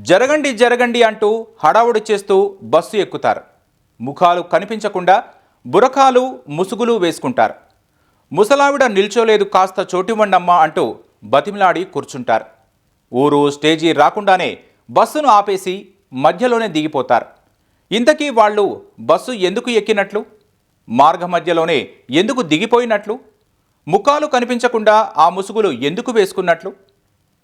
జరగండి జరగండి అంటూ హడావుడి చేస్తూ బస్సు ఎక్కుతారు. ముఖాలు కనిపించకుండా బురకాలు ముసుగులు వేసుకుంటారు. ముసలావిడ నిల్చోలేదు కాస్త చోటివ్వండమ్మా అంటూ బతిమిలాడి కూర్చుంటారు. ఊరు స్టేజీ రాకుండానే బస్సును ఆపేసి మధ్యలోనే దిగిపోతారు. ఇంతకీ వాళ్ళు బస్సు ఎందుకు ఎక్కినట్లు, మార్గ మధ్యలోనే ఎందుకు దిగిపోయినట్లు, ముఖాలు కనిపించకుండా ఆ ముసుగులు ఎందుకు వేసుకున్నట్లు?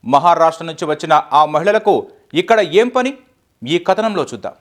మహారాష్ట్ర నుంచి వచ్చిన ఆ మహిళలకు ఇక్కడ ఏం పని? ఈ కథనంలో చూద్దాం.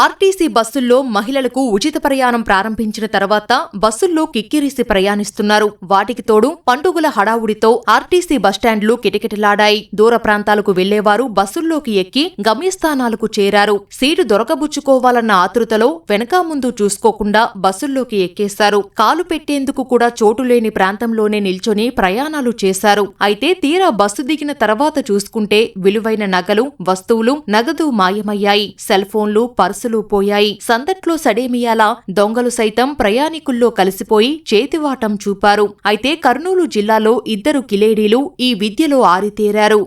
ఆర్టీసీ బస్సుల్లో మహిళలకు ఉచిత ప్రయాణం ప్రారంభించిన తర్వాత బస్సుల్లో కిక్కిరిసి ప్రయాణిస్తున్నారు. వాటికి తోడు పండుగల హడావుడితో ఆర్టీసీ బస్టాండ్లు కిటకిటలాడాయి. దూర ప్రాంతాలకు వెళ్లేవారు బస్సుల్లోకి ఎక్కి గమ్యస్థానాలకు చేరారు. సీటు దొరకబుచ్చుకోవాలన్న ఆతృతలో వెనకా ముందు చూసుకోకుండా బస్సుల్లోకి ఎక్కేశారు. కాలు పెట్టేందుకు కూడా చోటు లేని ప్రాంతంలోనే నిల్చొని ప్రయాణాలు చేశారు. అయితే తీరా బస్సు దిగిన తర్వాత చూసుకుంటే విలువైన నగలు, వస్తువులు, నగదు మాయమయ్యాయి. సెల్ ఫోన్లు, పర్సులు పోయాయి. సందట్లో సడేమియాలా దొంగలు సైతం ప్రయాణికుల్లో కలిసిపోయి చేతివాటం చూపారు. అయితే కర్నూలు జిల్లాలో 2 కిలేడీలు ఈ విద్యలో ఆరితేరారు.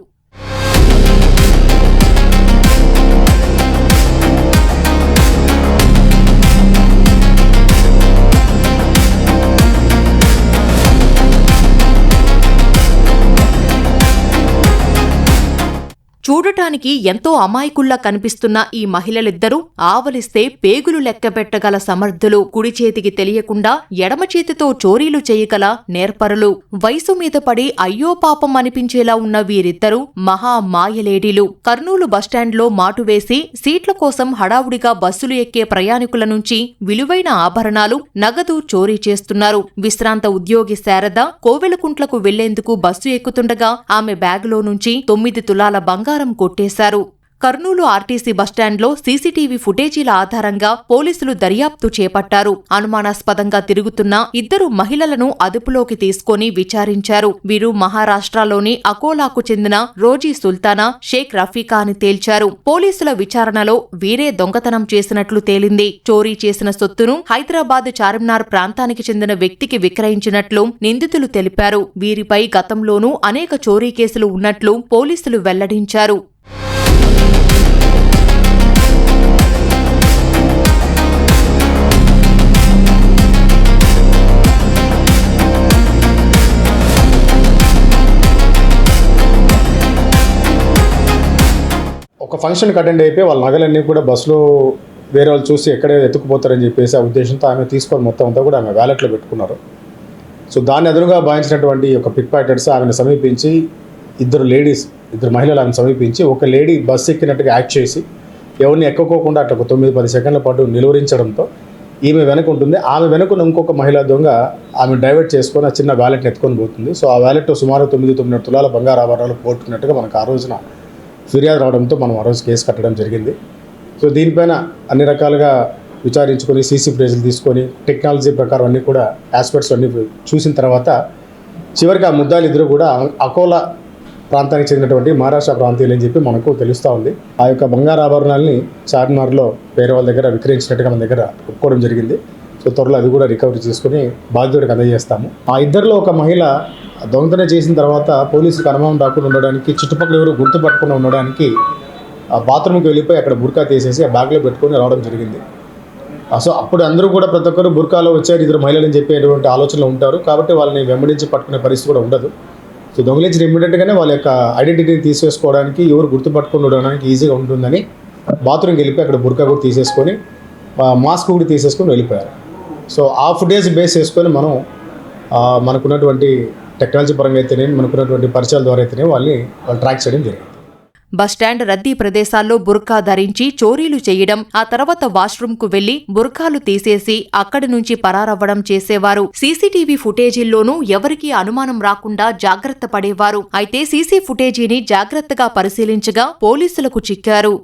చూడటానికి ఎంతో అమాయకుల్లా కనిపిస్తున్న ఈ మహిళలిద్దరూ ఆవలిస్తే పేగులు లెక్కబెట్టగల సమర్థులు. కుడి చేతికి తెలియకుండా ఎడమ చేతితో చోరీలు చేయగల నేర్పరులు. వయసు మీద పడి అయ్యో పాపం అనిపించేలా ఉన్న వీరిద్దరూ మహా మాయలేడీలు. కర్నూలు బస్టాండ్లో మాటు వేసి సీట్ల కోసం హడావుడిగా బస్సులు ఎక్కే ప్రయాణికుల నుంచి విలువైన ఆభరణాలు, నగదు చోరీ చేస్తున్నారు. విశ్రాంత ఉద్యోగి శారద కోవెలకుంట్లకు వెళ్లేందుకు బస్సు ఎక్కుతుండగా ఆమె బ్యాగులో నుంచి 9 తులాల బంగారం కొట్టేశారు. కర్నూలు ఆర్టీసీ బస్టాండ్లో సీసీటీవీ ఫుటేజీల ఆధారంగా పోలీసులు దర్యాప్తు చేపట్టారు. అనుమానాస్పదంగా తిరుగుతున్న 2 మహిళలను అదుపులోకి తీసుకుని విచారించారు. వీరు మహారాష్ట్రలోని అకోలాకు చెందిన రోజీ సుల్తానా, షేక్ రఫీకా అని తేల్చారు. పోలీసుల విచారణలో వీరే దొంగతనం చేసినట్లు తేలింది. చోరీ చేసిన సొత్తును హైదరాబాద్ చార్మినార్ ప్రాంతానికి చెందిన వ్యక్తికి విక్రయించినట్లు నిందితులు తెలిపారు. వీరిపై గతంలోనూ అనేక చోరీ కేసులు ఉన్నట్లు పోలీసులు వెల్లడించారు. ఒక ఫంక్షన్కి అటెండ్ అయిపోయి వాళ్ళ నగలన్నీ కూడా బస్సులో వేరే వాళ్ళు చూసి ఎక్కడే ఎత్తుకుపోతారని చెప్పేసి ఆ ఉద్దేశంతో ఆమె తీసుకొని మొత్తం అంతా కూడా ఆమె వ్యాలెట్లో పెట్టుకున్నారు. సో దాన్ని ఎదురుగా భావించినటువంటి ఒక పిక్ ప్యాకెట్స్ ఆమెను సమీపించి 2 మహిళలు ఆమెను సమీపించి ఒక లేడీ బస్సు ఎక్కినట్టుగా యాక్ట్ చేసి ఎవరిని ఎక్కకోకుండా అట్లా 9-10 సెకండ్ల పాటు నిలువరించడంతో ఈమె వెనక ఉంటుంది. ఆమె వెనుకను ఇంకొక మహిళా దొంగ ఆమె డైవర్ట్ చేసుకొని ఆ చిన్న వ్యాలెట్ని ఎత్తుకొని పోతుంది. సో ఆ వ్యాలెట్లో సుమారు 9-9.5 తులాల బంగారు ఆభరణాలు పోగొట్టుకున్నట్టుగా మనకు ఆ రోజున ఫిర్యాదు రావడంతో మనం ఆ రోజు కేసు కట్టడం జరిగింది. సో దీనిపైన అన్ని రకాలుగా విచారించుకొని సీసీ ఫుటేజ్లు తీసుకొని టెక్నాలజీ ప్రకారం అన్నీ కూడా ఆస్పెక్ట్స్ అన్నీ చూసిన తర్వాత చివరికి ఆ ముద్దాయిలు 2 కూడా అకోలా ప్రాంతానికి చెందినటువంటి మహారాష్ట్ర ప్రాంతీయులు అని చెప్పి మనకు తెలుస్తూ ఉంది. ఆ యొక్క బంగారు ఆభరణాలని చార్మినార్లో వేరే వాళ్ళ దగ్గర విక్రయించినట్టుగా మన దగ్గర ఒప్పుకోవడం జరిగింది. సో త్వరలో అది కూడా రికవరీ చేసుకుని బాధితుడికి అందజేస్తాము. ఆ 2లో ఒక మహిళ దొంగతనం చేసిన తర్వాత పోలీసులకు అనుమానం రాకుండా ఉండడానికి, చుట్టుపక్కల ఎవరు గుర్తుపట్టకుండా ఉండడానికి ఆ బాత్రూమ్కి వెళ్ళిపోయి అక్కడ బుర్కా తీసేసి ఆ బ్యాగ్లో పెట్టుకొని రావడం జరిగింది. సో అప్పుడు అందరూ కూడా ప్రతి ఒక్కరు బుర్కాలో వచ్చారు 2 మహిళలని చెప్పేటువంటి ఆలోచనలో ఉంటారు. కాబట్టి వాళ్ళని వెంబడించి పట్టుకునే పరిస్థితి కూడా ఉండదు. సో దొంగలించిన ఇమ్మీడియట్గానే వాళ్ళ యొక్క ఐడెంటిటీని తీసేసుకోవడానికి, ఎవరు గుర్తుపట్టుకుని ఉండడానికి ఈజీగా ఉంటుందని బాత్రూమ్కి వెళ్ళిపోయి అక్కడ బుర్కా కూడా తీసేసుకొని మాస్క్ కూడా తీసేసుకొని వెళ్ళిపోయారు. సో ఆ ఫుటేజ్ బేస్ చేసుకొని మనం మనకున్నటువంటి టెక్నాలజీ పరంగా అయితేనేమి, మనకున్నటువంటి పరిచయాల ద్వారా అయితేనే వాళ్ళు ట్రాక్ చేయడం జరిగింది. బస్టాండ్ రద్దీ ప్రదేశాల్లో బుర్కా ధరించి చోరీలు చేయడం, ఆ తర్వాత వాష్రూంకు వెళ్లి బుర్కాలు తీసేసి అక్కడి నుంచి పరారవ్వడం చేసేవారు. సీసీటీవీ ఫుటేజీల్లోనూ ఎవరికీ అనుమానం రాకుండా జాగ్రత్త పడేవారు. అయితే సీసీ ఫుటేజీని జాగ్రత్తగా పరిశీలించగా పోలీసులకు చిక్కారు.